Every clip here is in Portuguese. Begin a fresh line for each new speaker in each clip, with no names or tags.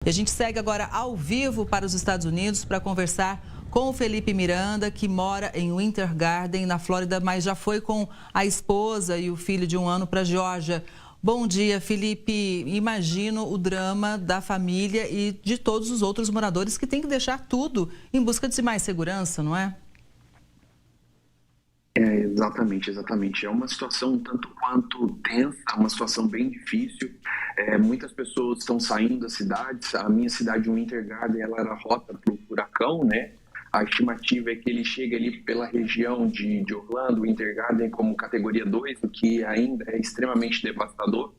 E a gente segue agora ao vivo para os Estados Unidos para conversar com o Felipe Miranda, que mora em Winter Garden, na Flórida, mas já foi com a esposa e o filho de 1 ano para a Geórgia. Bom dia, Felipe. Imagino o drama da família e de todos os outros moradores que têm que deixar tudo em busca de mais segurança, não é?
Exatamente. É uma situação um tanto quanto tensa, uma situação bem difícil. Muitas pessoas estão saindo das cidades. A minha cidade, Winter Garden, ela era rota para o furacão, né? A estimativa é que ele chega ali pela região de Orlando, Winter Garden, como categoria 2, o que ainda é extremamente devastador.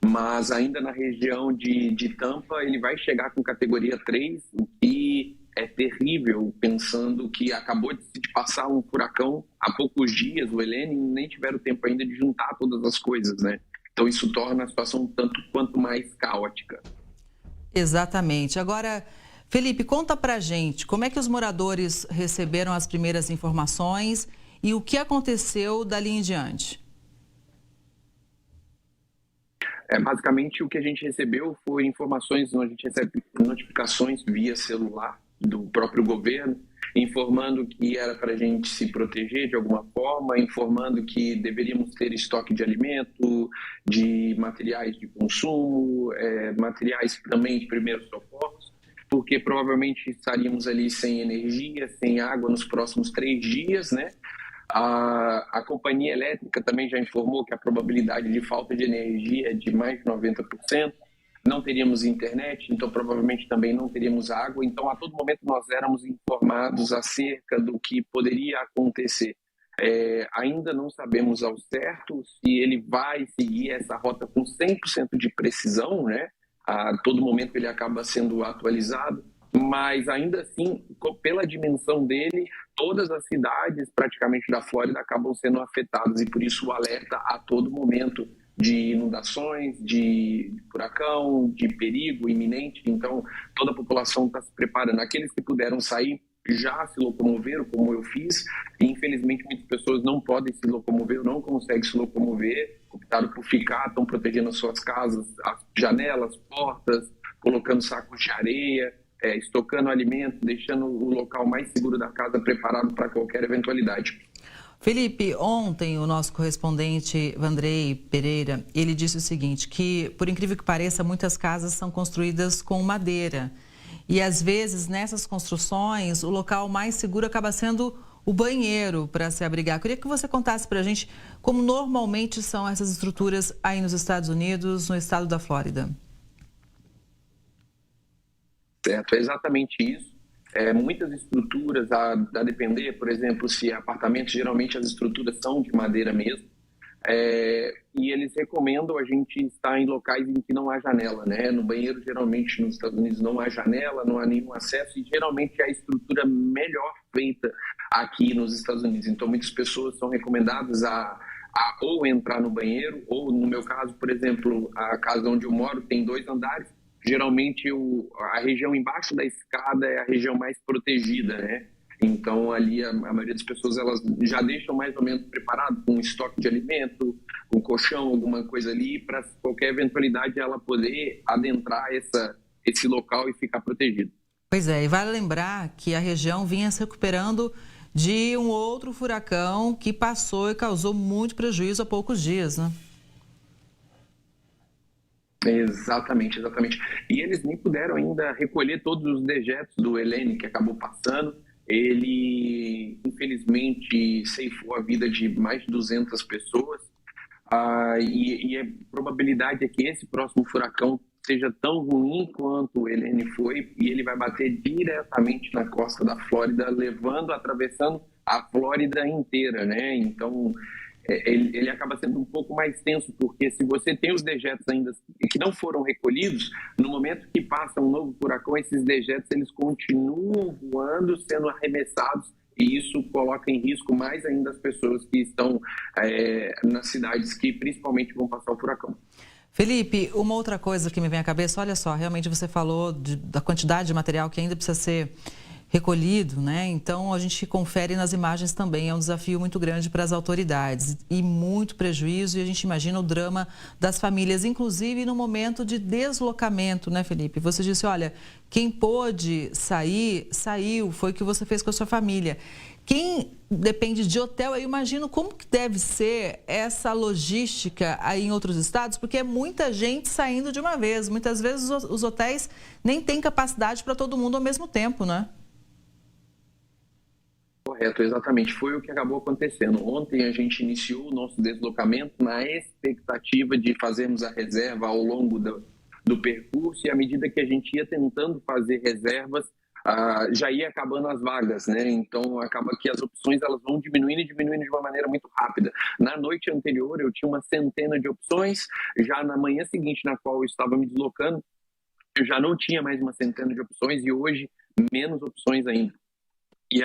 Mas ainda na região de Tampa, ele vai chegar com categoria 3, o que é terrível, pensando que acabou de se passar um furacão há poucos dias, o Helene, e nem tiveram tempo ainda de juntar todas as coisas, né? Então isso torna a situação um tanto quanto mais caótica.
Exatamente. Agora, Felipe, conta pra gente como é que os moradores receberam as primeiras informações e o que aconteceu dali em diante.
Basicamente, o que a gente recebeu foi informações, a gente recebe notificações via celular do próprio governo, informando que era para a gente se proteger de alguma forma, informando que deveríamos ter estoque de alimento, de materiais de consumo, materiais também de primeiros socorros, porque provavelmente estaríamos ali sem energia, sem água nos próximos 3 dias, né? A companhia elétrica também já informou que a probabilidade de falta de energia é de mais de 90%. Não teríamos internet, então provavelmente também não teríamos água. Então, a todo momento, nós éramos informados acerca do que poderia acontecer. Ainda não sabemos ao certo se ele vai seguir essa rota com 100% de precisão, né? A todo momento ele acaba sendo atualizado, mas ainda assim, pela dimensão dele, todas as cidades praticamente da Flórida acabam sendo afetadas, e por isso o alerta a todo momento de inundações, de furacão, de perigo iminente. Então toda a população está se preparando. Aqueles que puderam sair já se locomoveram, como eu fiz, e infelizmente muitas pessoas não podem se locomover, não conseguem se locomover, optaram por ficar, estão protegendo as suas casas, as janelas, portas, colocando sacos de areia, estocando alimento, deixando o local mais seguro da casa preparado para qualquer eventualidade.
Felipe, ontem o nosso correspondente Vandrei Pereira, ele disse o seguinte, que por incrível que pareça, muitas casas são construídas com madeira. E às vezes nessas construções o local mais seguro acaba sendo o banheiro para se abrigar. Eu queria que você contasse para a gente como normalmente são essas estruturas aí nos Estados Unidos, no estado da Flórida.
Certo, é exatamente isso. Muitas estruturas, a depender, por exemplo, se apartamentos, geralmente as estruturas são de madeira mesmo, e eles recomendam a gente estar em locais em que não há janela, né? No banheiro, geralmente, nos Estados Unidos não há janela, não há nenhum acesso, e geralmente é a estrutura melhor feita aqui nos Estados Unidos. Então, muitas pessoas são recomendadas a ou entrar no banheiro, ou no meu caso, por exemplo, a casa onde eu moro tem 2 andares, geralmente a região embaixo da escada é a região mais protegida, né? Então ali a maioria das pessoas elas já deixam mais ou menos preparado com um estoque de alimento, um colchão, alguma coisa ali, para qualquer eventualidade ela poder adentrar esse local e ficar protegido.
Pois é, e vale lembrar que a região vinha se recuperando de um outro furacão que passou e causou muito prejuízo há poucos dias, né?
Exatamente. E eles nem puderam ainda recolher todos os dejetos do Helene que acabou passando. Ele, infelizmente, ceifou a vida de mais de 200 pessoas. E a probabilidade é que esse próximo furacão seja tão ruim quanto o Helene foi, e ele vai bater diretamente na costa da Flórida, atravessando a Flórida inteira, né? Então ele acaba sendo um pouco mais tenso, porque se você tem os dejetos ainda que não foram recolhidos, no momento que passa um novo furacão, esses dejetos eles continuam voando, sendo arremessados, e isso coloca em risco mais ainda as pessoas que estão nas cidades que principalmente vão passar o furacão.
Felipe, uma outra coisa que me vem à cabeça, olha só, realmente você falou da quantidade de material que ainda precisa ser recolhido, né? Então a gente confere nas imagens também, é um desafio muito grande para as autoridades e muito prejuízo, e a gente imagina o drama das famílias, inclusive no momento de deslocamento, né, Felipe? Você disse, olha, quem pôde sair, saiu, foi o que você fez com a sua família. Quem depende de hotel, eu imagino como que deve ser essa logística aí em outros estados, porque é muita gente saindo de uma vez. Muitas vezes os hotéis nem têm capacidade para todo mundo ao mesmo tempo, né?
Correto, exatamente. Foi o que acabou acontecendo. Ontem a gente iniciou o nosso deslocamento na expectativa de fazermos a reserva ao longo do percurso, e à medida que a gente ia tentando fazer reservas, já ia acabando as vagas, né? Então acaba que as opções elas vão diminuindo e diminuindo de uma maneira muito rápida. Na noite anterior eu tinha uma centena de opções, já na manhã seguinte na qual eu estava me deslocando, eu já não tinha mais uma centena de opções, e hoje menos opções ainda. E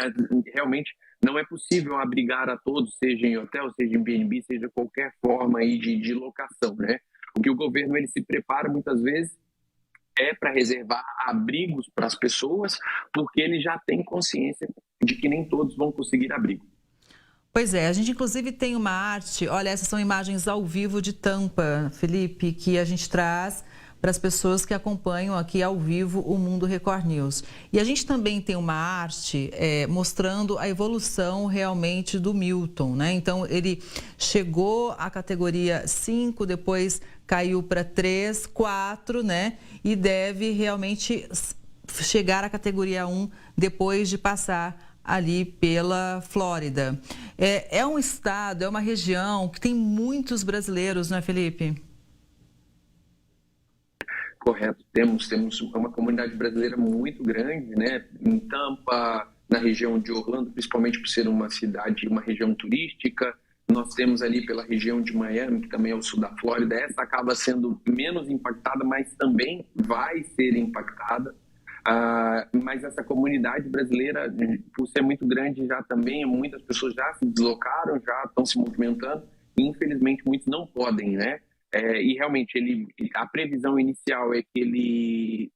realmente não é possível abrigar a todos, seja em hotel, seja em B&B, seja qualquer forma aí de locação, né? O que o governo ele se prepara muitas vezes é para reservar abrigos para as pessoas, porque ele já tem consciência de que nem todos vão conseguir abrigo.
Pois é, a gente inclusive tem uma arte, olha, essas são imagens ao vivo de Tampa, Felipe, que a gente traz para as pessoas que acompanham aqui ao vivo o Mundo Record News. E a gente também tem uma arte mostrando a evolução realmente do Milton, né? Então, ele chegou à categoria 5, depois caiu para 3, 4, né? E deve realmente chegar à categoria 1 depois de passar ali pela Flórida. É um estado, é uma região que tem muitos brasileiros, não é, Felipe?
Correto, temos uma comunidade brasileira muito grande, né? Em Tampa, na região de Orlando, principalmente por ser uma cidade, uma região turística. Nós temos ali pela região de Miami, que também é o sul da Flórida. Essa acaba sendo menos impactada, mas também vai ser impactada. Mas essa comunidade brasileira, por ser muito grande já também, muitas pessoas já se deslocaram, já estão se movimentando, e infelizmente muitos não podem, né? E realmente a previsão inicial é que ele,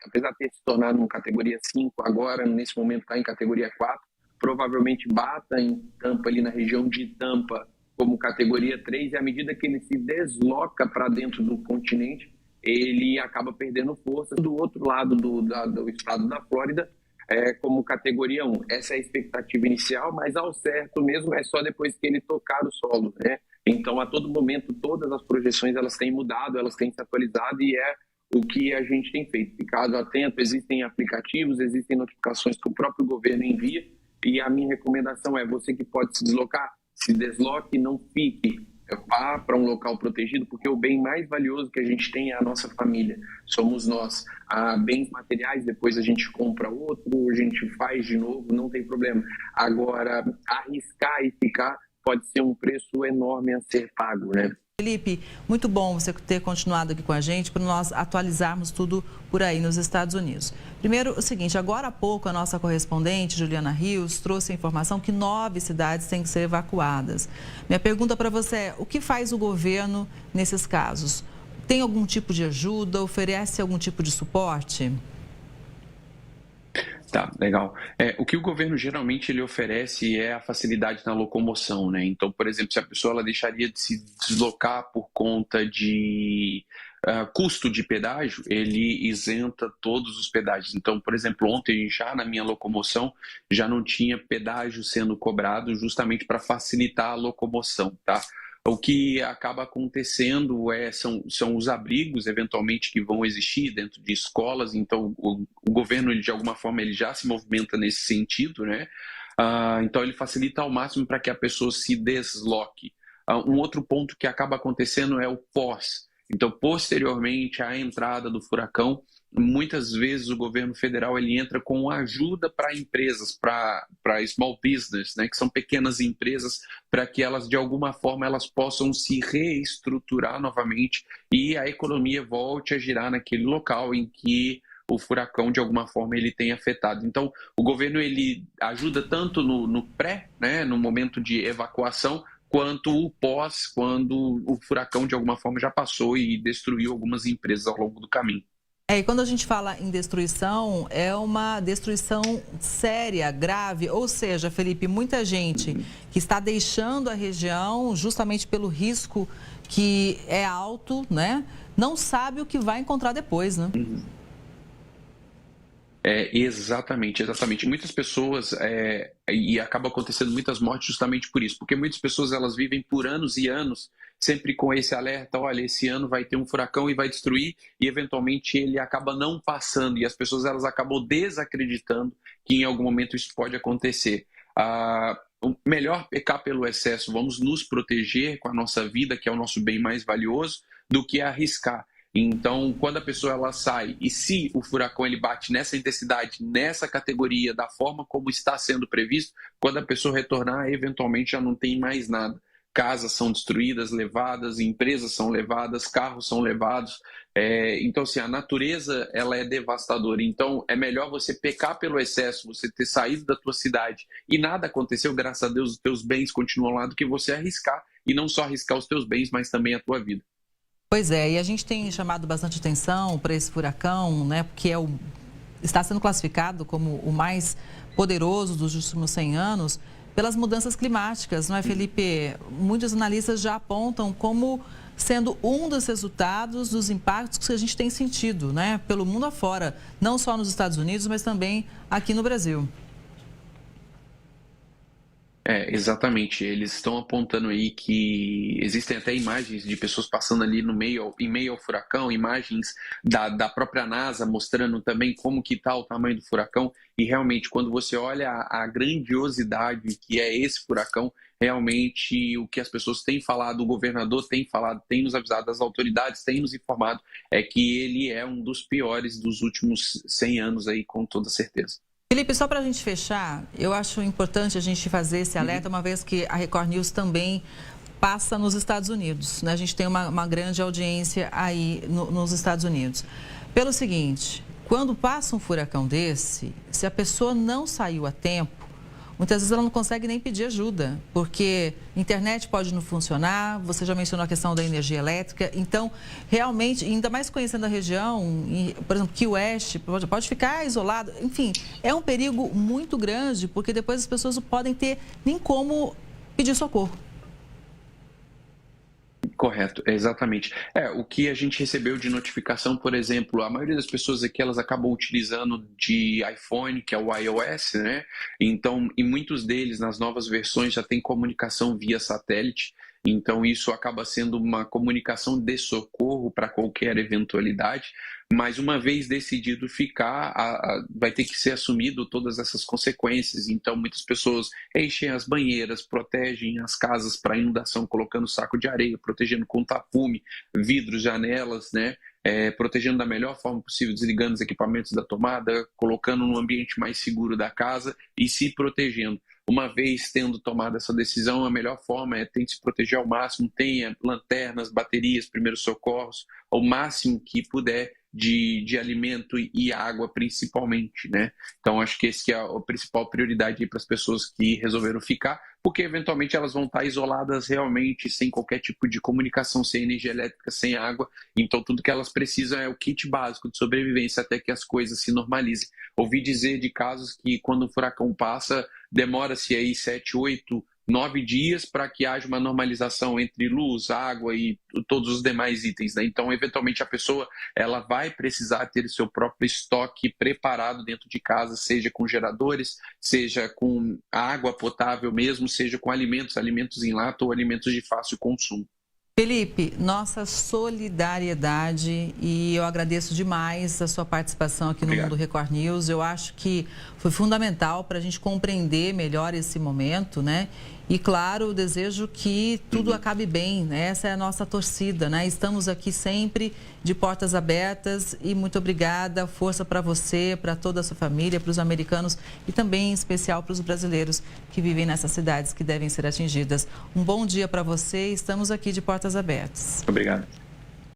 apesar de ter se tornado uma categoria 5, agora nesse momento está em categoria 4, provavelmente bata em Tampa, ali na região de Tampa, como categoria 3, e à medida que ele se desloca para dentro do continente, ele acaba perdendo força do outro lado do estado da Flórida, como categoria 1. Essa é a expectativa inicial, mas ao certo mesmo é só depois que ele tocar o solo, né? Então, a todo momento, todas as projeções elas têm mudado, elas têm se atualizado, e é o que a gente tem feito. Ficado atento, existem aplicativos, existem notificações que o próprio governo envia, e a minha recomendação é: você que pode se deslocar, se desloque, não fique, vá para um local protegido, porque o bem mais valioso que a gente tem é a nossa família, somos nós. Bens materiais, depois a gente compra outro, a gente faz de novo, não tem problema. Agora, arriscar e ficar pode ser um preço enorme a ser pago, né?
Felipe, muito bom você ter continuado aqui com a gente para nós atualizarmos tudo por aí nos Estados Unidos. Primeiro, o seguinte, agora há pouco a nossa correspondente, Juliana Rios, trouxe a informação que 9 cidades têm que ser evacuadas. Minha pergunta para você é: o que faz o governo nesses casos? Tem algum tipo de ajuda? Oferece algum tipo de suporte?
Tá, legal. O que o governo geralmente ele oferece é a facilidade na locomoção, né? Então, por exemplo, se a pessoa ela deixaria de se deslocar por conta de custo de pedágio, ele isenta todos os pedágios. Então, por exemplo, ontem já na minha locomoção já não tinha pedágio sendo cobrado, justamente para facilitar a locomoção, tá? O que acaba acontecendo são os abrigos, eventualmente, que vão existir dentro de escolas. Então, o governo, ele, de alguma forma, ele já se movimenta nesse sentido, né? Então, ele facilita ao máximo para que a pessoa se desloque. Um outro ponto que acaba acontecendo é o pós. Então, posteriormente à entrada do furacão, muitas vezes o governo federal ele entra com ajuda para empresas, para small business, né, que são pequenas empresas, para que elas, de alguma forma, elas possam se reestruturar novamente e a economia volte a girar naquele local em que o furacão, de alguma forma, ele tem afetado. Então, o governo ele ajuda tanto no pré, né, no momento de evacuação, quanto o pós, quando o furacão, de alguma forma, já passou e destruiu algumas empresas ao longo do caminho.
E quando a gente fala em destruição, é uma destruição séria, grave. Ou seja, Felipe, muita gente que está deixando a região justamente pelo risco que é alto, né? Não sabe o que vai encontrar depois, né?
Exatamente. Muitas pessoas, e acaba acontecendo muitas mortes justamente por isso, porque muitas pessoas elas vivem por anos e anos sempre com esse alerta, olha, esse ano vai ter um furacão e vai destruir, e eventualmente ele acaba não passando, e as pessoas elas acabam desacreditando que em algum momento isso pode acontecer. O melhor pecar pelo excesso, vamos nos proteger com a nossa vida, que é o nosso bem mais valioso, do que arriscar. Então, quando a pessoa ela sai e se o furacão ele bate nessa intensidade, nessa categoria, da forma como está sendo previsto, quando a pessoa retornar, eventualmente já não tem mais nada. Casas são destruídas, levadas, empresas são levadas, carros são levados. Então, assim, a natureza ela é devastadora. Então, é melhor você pecar pelo excesso, você ter saído da tua cidade e nada aconteceu, graças a Deus, os teus bens continuam lá, do que você arriscar, e não só arriscar os teus bens, mas também a tua vida.
Pois é, e a gente tem chamado bastante atenção para esse furacão, né? Porque está sendo classificado como o mais poderoso dos últimos 100 anos pelas mudanças climáticas, não é, Felipe? Muitos analistas já apontam como sendo um dos resultados dos impactos que a gente tem sentido, né? Pelo mundo afora, não só nos Estados Unidos, mas também aqui no Brasil.
Exatamente. Eles estão apontando aí que existem até imagens de pessoas passando ali em meio ao furacão, imagens da própria NASA mostrando também como que está o tamanho do furacão. E realmente, quando você olha a grandiosidade que é esse furacão, realmente o que as pessoas têm falado, o governador tem falado, tem nos avisado, as autoridades têm nos informado, é que ele é um dos piores dos últimos 100 anos aí, com toda certeza.
Felipe, só para a gente fechar, eu acho importante a gente fazer esse alerta, uma vez que a Record News também passa nos Estados Unidos, né? A gente tem uma grande audiência aí nos Estados Unidos. Pelo seguinte, quando passa um furacão desse, se a pessoa não saiu a tempo, muitas vezes ela não consegue nem pedir ajuda, porque a internet pode não funcionar, você já mencionou a questão da energia elétrica, então, realmente, ainda mais conhecendo a região, por exemplo, Key West, pode ficar isolado, enfim, é um perigo muito grande, porque depois as pessoas não podem ter nem como pedir socorro.
Correto, exatamente. O que a gente recebeu de notificação, por exemplo, a maioria das pessoas aqui, elas acabam utilizando de iPhone, que é o iOS, né? Então, e muitos deles, nas novas versões, já tem comunicação via satélite. Então, isso acaba sendo uma comunicação de socorro para qualquer eventualidade. Mas uma vez decidido ficar, vai ter que ser assumido todas essas consequências. Então, muitas pessoas enchem as banheiras, protegem as casas para inundação, colocando saco de areia, protegendo com tapume, vidros, janelas, né? Protegendo da melhor forma possível, desligando os equipamentos da tomada, colocando no ambiente mais seguro da casa e se protegendo. Uma vez tendo tomado essa decisão, a melhor forma é tente se proteger ao máximo, tenha lanternas, baterias, primeiros socorros, ao máximo que puder de alimento e água principalmente, né? Então acho que esse que é a principal prioridade para as pessoas que resolveram ficar, porque eventualmente elas vão estar isoladas realmente, sem qualquer tipo de comunicação, sem energia elétrica, sem água, então tudo que elas precisam é o kit básico de sobrevivência até que as coisas se normalizem. Ouvi dizer de casos que quando o furacão passa, demora-se aí 7, 8, 9 dias para que haja uma normalização entre luz, água e todos os demais itens, né? Então, eventualmente, a pessoa ela vai precisar ter seu próprio estoque preparado dentro de casa, seja com geradores, seja com água potável mesmo, seja com alimentos em lata ou alimentos de fácil consumo.
Felipe, nossa solidariedade, e eu agradeço demais a sua participação aqui no Mundo Record News. Eu acho que foi fundamental para a gente compreender melhor esse momento, né? E, claro, desejo que tudo acabe bem, né? Essa é a nossa torcida, né? Estamos aqui sempre de portas abertas e muito obrigada. Força para você, para toda a sua família, para os americanos e também, em especial, para os brasileiros que vivem nessas cidades que devem ser atingidas. Um bom dia para você. Estamos aqui de portas abertas.
Obrigado.